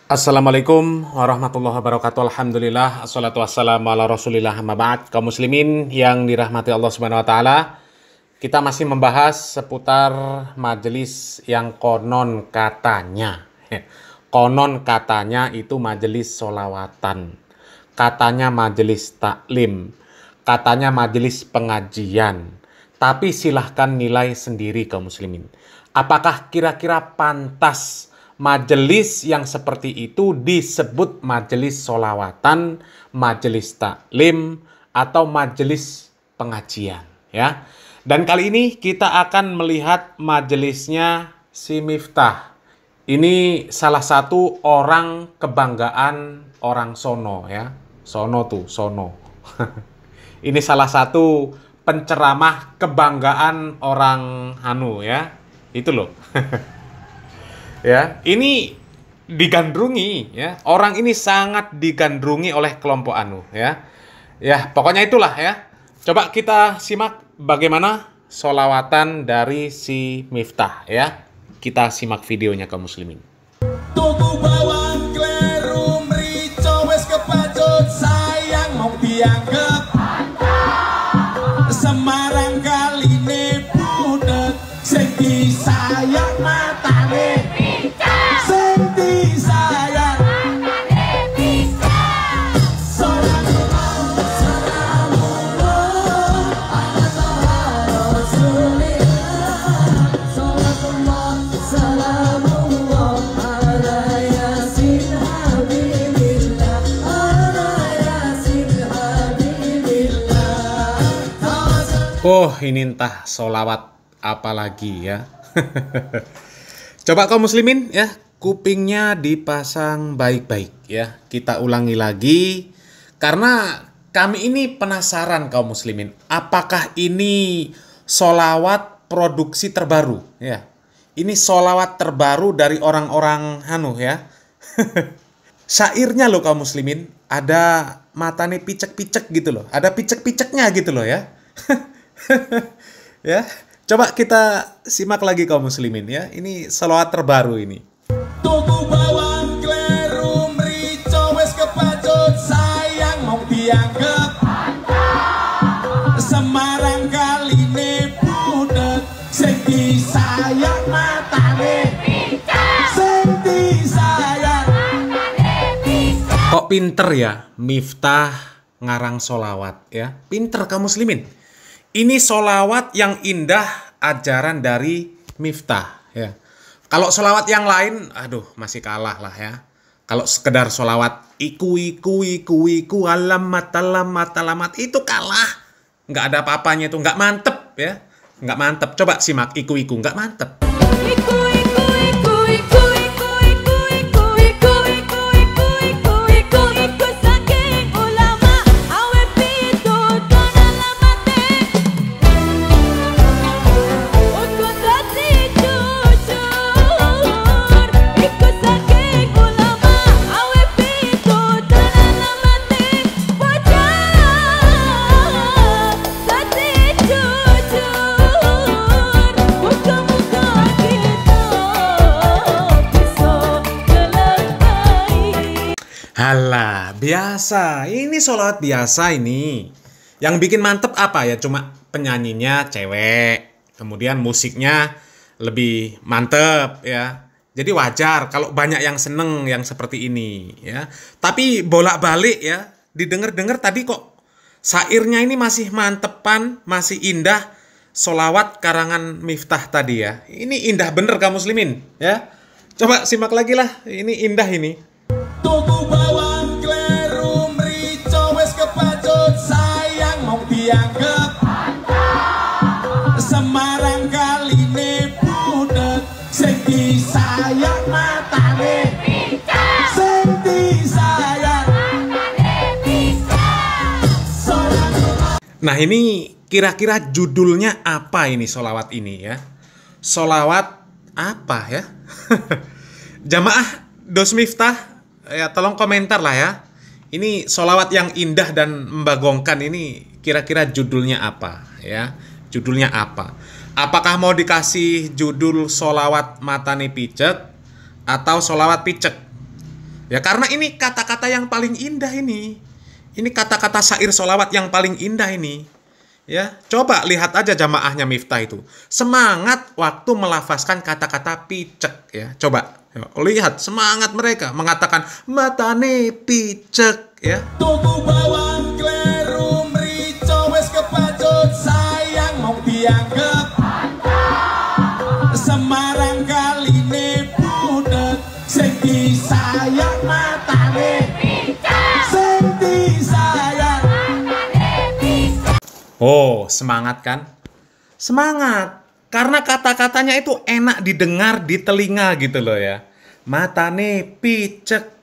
Assalamualaikum warahmatullahi wabarakatuh. Alhamdulillah, assalatu wassalamu ala rasulillah, amma ba'd. Kaum muslimin yang dirahmati Allah subhanahu wa ta'ala, kita masih membahas seputar majelis yang konon katanya itu majelis solawatan, katanya majelis taklim, katanya majelis pengajian. Tapi silahkan nilai sendiri kaum muslimin. Apakah kira-kira pantas majelis yang seperti itu disebut majelis solawatan, majelis taklim, atau majelis pengajian, ya? Dan kali ini kita akan melihat majelisnya si Miftah. Ini salah satu orang kebanggaan orang sono, ya. Sono tuh, sono. Ini salah satu penceramah kebanggaan orang Hanu, ya. Itu loh. Ya, ini digandrungi, ya. Orang ini sangat digandrungi oleh kelompok Anu, ya. Ya, pokoknya itulah, ya. Coba kita simak bagaimana solawatan dari si Miftah, ya. Kita simak videonya kaum muslimin. Tuku bawang kleru mrico wis kepacut sayang mau dianggep Semarang kaline budek sing disayang matane sing disayang Oh, ini entah solawat apa lagi, ya. Coba kaum muslimin, ya, kupingnya dipasang baik-baik, ya. Kita ulangi lagi karena kami ini penasaran kaum muslimin, apakah ini solawat produksi terbaru, ya. Ini solawat terbaru dari orang-orang Hanu, ya. Syairnya loh kaum muslimin, ada matane picek-picek gitu loh, ada picek-piceknya gitu loh, ya. Ya, coba kita simak lagi kaum muslimin, ya. Ini selawat terbaru ini. Tuku bawang kleru mrico wis kepacut sayang mau dianggep Semarang kaline budek sing disayang matane sing disayang. Kok pinter ya Miftah ngarang solawat, ya. Pinter kaum muslimin. Ini solawat yang indah ajaran dari Miftah, ya. Kalau solawat yang lain, aduh, masih kalah lah, ya. Kalau sekedar solawat iku alamat itu kalah, nggak ada apa-apanya, itu nggak mantep, ya, nggak mantep. Coba simak iku nggak mantep. Halah, biasa. Ini sholawat biasa ini. Yang bikin mantep apa ya? Cuma penyanyinya cewek. Kemudian musiknya lebih mantep, ya. Jadi wajar kalau banyak yang seneng yang seperti ini, ya. Tapi bolak-balik, ya. Didengar-dengar tadi kok syairnya ini masih mantepan, masih indah. Sholawat karangan Miftah tadi, ya. Ini indah bener kaum muslimin, ya. Coba simak lagi lah. Ini indah ini. Tuku bawang kleru mrico wis kepacut sayang mau dianggep Semarang kaline budek sing disayang matane sing disayang. Nah, ini kira-kira judulnya apa ini solawat ini, ya? Solawat apa, ya? Jamaah dos Miftah, ya, tolong komentar lah, ya. Ini solawat yang indah dan membagongkan ini kira-kira judulnya apa, ya? Judulnya apa? Apakah mau dikasih judul solawat matane picek atau solawat picek? Ya karena ini kata-kata yang paling indah ini. Ini kata-kata syair sholawat yang paling indah ini. Ya, coba lihat aja jamaahnya Miftah itu. Semangat waktu melafazkan kata-kata picek ya. Coba lihat semangat mereka mengatakan matane picek ya. Tuku bawang kleru mrico wis kepacut sayang mong dianggep Semarang kaline budek sing disayang matane sing disayang. Oh, semangat kan? Semangat. Karena kata-katanya itu enak didengar di telinga gitu loh ya. Matane picek.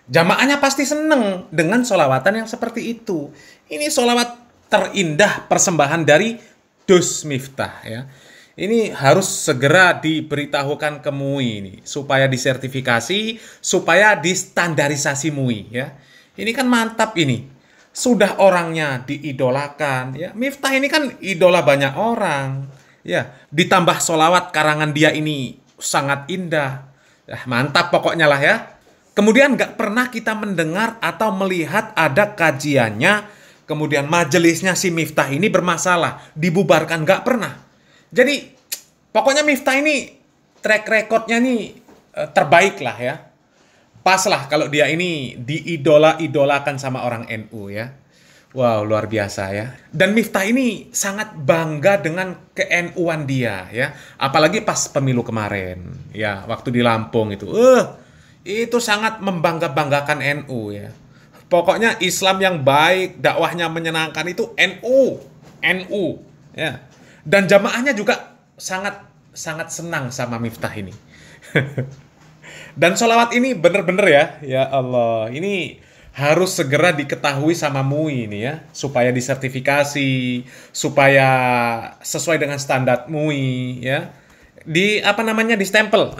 Jamaahnya pasti seneng dengan sholawatan yang seperti itu. Ini sholawat terindah persembahan dari Dus Miftah ya. Ini harus segera diberitahukan ke MUI ini supaya disertifikasi, supaya distandarisasi MUI ya. Ini kan mantap ini. Sudah orangnya diidolakan ya. Miftah ini kan idola banyak orang ya. Ditambah sholawat karangan dia ini sangat indah ya, mantap pokoknya lah ya. Kemudian nggak pernah kita mendengar atau melihat ada kajiannya, kemudian majelisnya si Miftah ini bermasalah, dibubarkan, nggak pernah. Jadi pokoknya Miftah ini track recordnya nih terbaik lah ya. Pas lah kalau dia ini diidola-idolakan sama orang NU ya. Wow, luar biasa ya. Dan Miftah ini sangat bangga dengan ke-NU-an dia ya. Apalagi pas pemilu kemarin ya, waktu di Lampung itu. Itu sangat membangga-banggakan NU ya. Pokoknya Islam yang baik, dakwahnya menyenangkan itu NU. NU ya. Dan jamaahnya juga sangat senang sama Miftah ini. Dan sholawat ini bener-bener ya Allah, ini harus segera diketahui sama MUI ini ya, supaya disertifikasi, supaya sesuai dengan standar MUI ya. Di di stempel,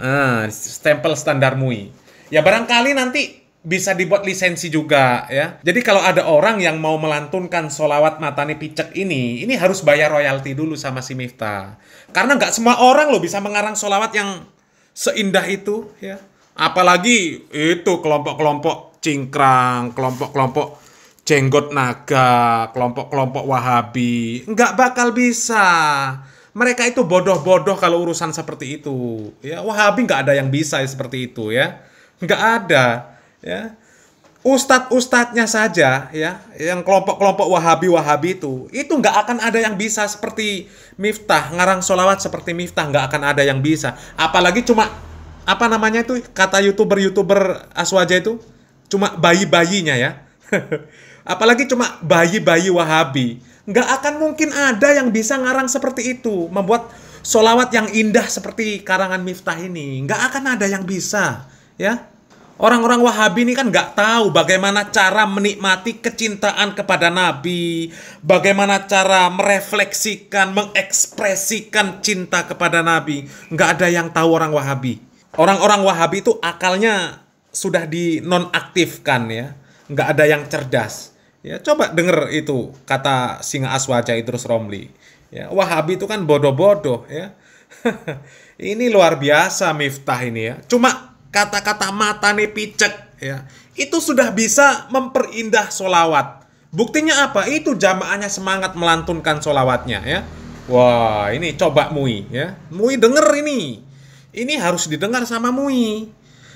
stempel standar MUI. Ya barangkali nanti bisa dibuat lisensi juga ya. Jadi kalau ada orang yang mau melantunkan sholawat matane picek ini harus bayar royalti dulu sama si Miftah. Karena nggak semua orang loh bisa mengarang sholawat yang seindah itu ya. Apalagi itu kelompok-kelompok cingkrang, kelompok-kelompok jenggot naga, kelompok-kelompok Wahabi. Nggak bakal bisa. Mereka itu bodoh-bodoh kalau urusan seperti itu. Ya, Wahabi nggak ada yang bisa seperti itu ya. Nggak ada. Ya, ustadz-ustadznya saja ya, yang kelompok-kelompok Wahabi itu nggak akan ada yang bisa seperti Miftah, ngarang sholawat seperti Miftah, nggak akan ada yang bisa. Apalagi cuma itu kata youtuber Aswaja itu cuma bayi-bayinya ya. Apalagi cuma bayi-bayi Wahabi, nggak akan mungkin ada yang bisa ngarang seperti itu, membuat sholawat yang indah seperti karangan Miftah ini, nggak akan ada yang bisa ya. Orang-orang Wahabi ini kan nggak tahu bagaimana cara menikmati kecintaan kepada Nabi, bagaimana cara merefleksikan, mengekspresikan cinta kepada Nabi. Nggak ada yang tahu orang Wahabi. Orang-orang Wahabi itu akalnya sudah dinonaktifkan ya, nggak ada yang cerdas. Ya coba denger itu kata Singa Aswaja Idrus Romli. Ya, Wahabi itu kan bodoh-bodoh ya. Ini luar biasa Miftah ini ya. Cuma kata-kata matane picek ya, itu sudah bisa memperindah sholawat. Buktinya apa? Itu jamaahnya semangat melantunkan sholawatnya ya. Wah, ini coba MUI ya. MUI denger ini. Ini harus didengar sama MUI.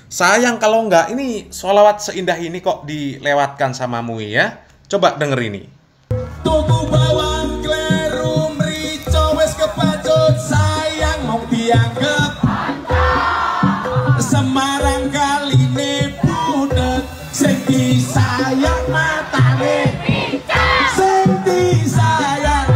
Sayang kalau enggak, ini sholawat seindah ini kok dilewatkan sama MUI ya. Coba denger ini. Tuku bawang kleru mrico wis kepacut sayang mong dianggep Semarang kaline budek sing disayang matane sing disayang.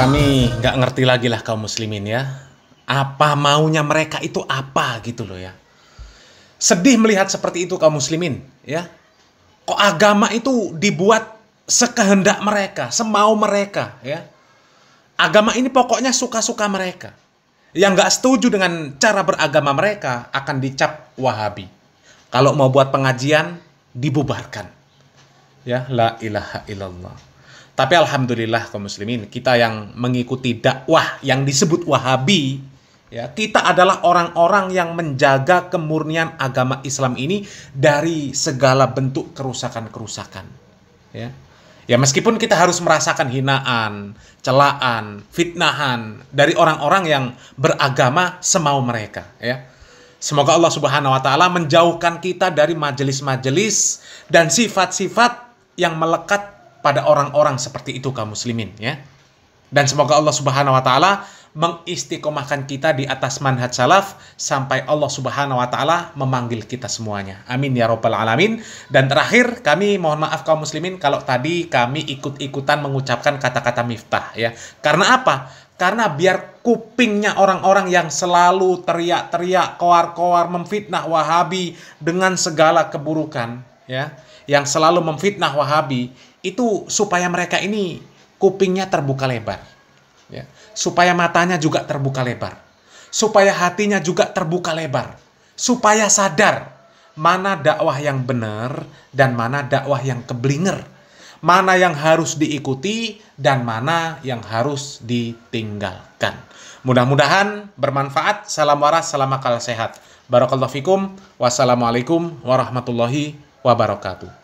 Kami nggak ngerti lagi lah kaum muslimin ya. Apa maunya mereka itu apa gitu loh ya. Sedih melihat seperti itu kaum muslimin ya. Kok agama itu dibuat sekehendak mereka, semau mereka ya. Agama ini pokoknya suka-suka mereka. yang nggak setuju dengan cara beragama mereka akan dicap Wahabi. Kalau mau buat pengajian, dibubarkan. Ya, la ilaha illallah. Tapi alhamdulillah kaum muslimin, kita yang mengikuti dakwah yang disebut Wahabi, ya, kita adalah orang-orang yang menjaga kemurnian agama Islam ini dari segala bentuk kerusakan-kerusakan. Ya. Ya, meskipun kita harus merasakan hinaan, celaan, fitnahan dari orang-orang yang beragama semau mereka, ya. Semoga Allah Subhanahu wa taala menjauhkan kita dari majelis-majelis dan sifat-sifat yang melekat pada orang-orang seperti itu kaum muslimin, ya. Dan semoga Allah Subhanahu wa taala mengistiqomahkan kita di atas manhaj salaf sampai Allah Subhanahu wa taala memanggil kita semuanya. Amin ya rabbal alamin. Dan terakhir, kami mohon maaf kaum muslimin kalau tadi kami ikut-ikutan mengucapkan kata-kata miftah, ya. Karena apa? Karena biar kupingnya orang-orang yang selalu teriak-teriak, koar-koar memfitnah Wahabi dengan segala keburukan, ya, yang selalu memfitnah Wahabi, itu supaya mereka ini kupingnya terbuka lebar, ya. Supaya matanya juga terbuka lebar, supaya hatinya juga terbuka lebar, supaya sadar mana dakwah yang benar dan mana dakwah yang keblinger, mana yang harus diikuti dan mana yang harus ditinggalkan. Mudah-mudahan bermanfaat. Salam waras, salam akal sehat. Barakallahu fikum. Wassalamualaikum warahmatullahi wabarakatuh.